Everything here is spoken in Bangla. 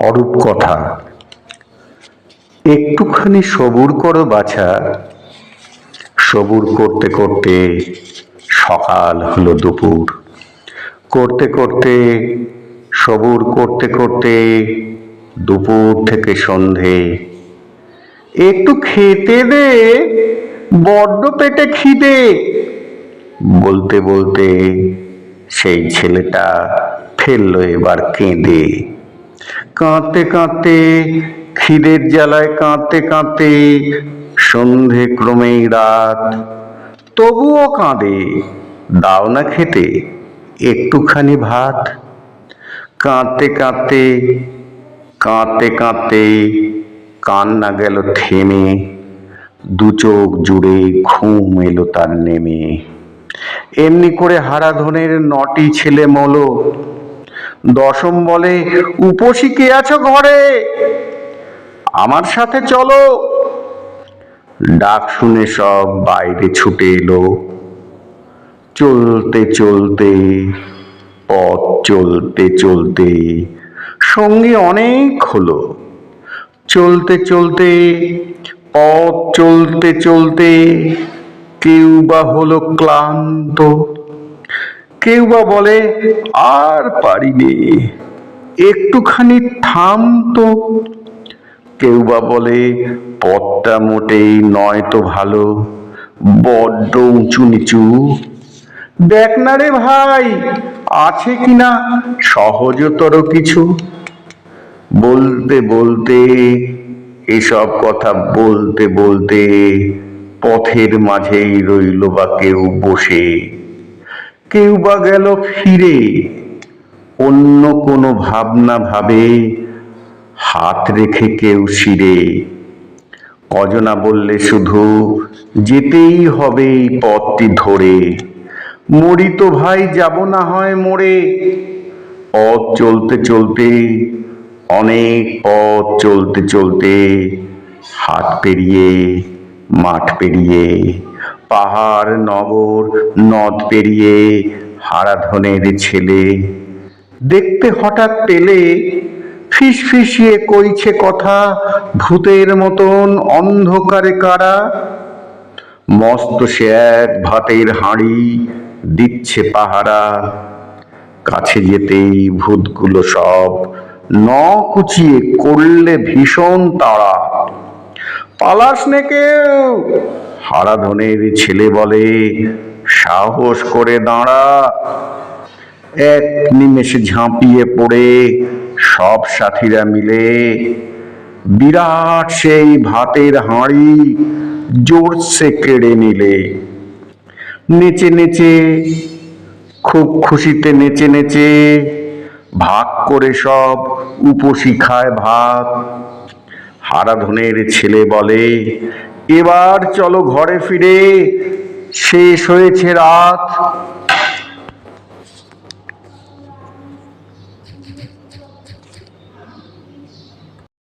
অরূপ কথা। একটুখানি সবুর করো বাছা। সবুর করতে করতে সকাল হলো দুপুর, করতে করতে সবুর করতে করতে দুপুর থেকে সন্ধে। একটু খেতে দে, বড্ড পেটে খিদে। বলতে বলতে সেই ছেলেটা ফেললো এবার কেঁদে। কাঁদতে কাঁদতে, খিদের জ্বালায় কাঁদতে কাঁদতে সন্ধে ক্রমেই রাত। তবুও কাঁদে, দাও না খেতে একটুখানি ভাত। কাঁদতে কাঁদতে কাঁদতে কাঁদতে কান্না গেল থেমে, দু চোখ জুড়ে ঘুম এলো তার নেমে। এমনি করে হারাধনের 9টি ছেলে মলো। দশম বলে, উপসী কে আছো ঘরে, আমার সাথে চলো। ডাক শুনে সব বাইরে ছুটে এলো। চলতে চলতে পথ চলতে চলতে সঙ্গী অনেক হলো। চলতে চলতে পথ চলতে চলতে কেউ বা হলো ক্লান্ত, কেউ বা বলে আর পারিনে, একটুখানি থামতো। কেউ বা বলে পথটা মোটেই নয় তো ভালো, বড্ড উঁচু নিচু। দেখ না রে ভাই, আছে কিনা সহজতর কিছু। বলতে বলতে এসব কথা বলতে বলতে পথের মাঝেই রইল বা কেউ বসে। কেউ বা গেল ফিরে, অন্য কোনো ভাবনা ভাবে, হাত রেখে কেউ শিরে। অজনা বললে শুধু যেতেই হবে এই পথটি ধরে, মরি তো ভাই যাব না হয় মরে। পথ চলতে চলতে, অনেক পথ চলতে চলতে, হাট পেরিয়ে মাঠ পেরিয়ে পাহাড় নগর নদ পেরিয়ে হারাধনের ছেলে দেখতে হঠাৎ পেলে ফিসফিসিয়ে কইছে কথা, ভূতের মতন অন্ধকারে কারা। মস্ত সে এক ভাতের হাঁড়ি দিচ্ছে পাহারা। কাছে যেতেই ভূতগুলো সব নখ কুচিয়ে করলে ভীষণ তাড়া। পালাস নে কেউ, হারাধনের ছেলে বলে, সাহস করে দাঁড়া। এক নিমেষে ঝাঁপিয়ে পড়ে সব সাথীরা মিলে বিরাট সেই ভাতের হাঁড়ি জোরসে কেড়ে নিলে। নেচে নেচে, খুব খুশিতে নেচে নেচে ভাগ করে সব উপসী খায় ভাত। হারাধনের ছেলে বলে, এবার চলো ঘরে ফিরে, শেষ হয়েছে রাত।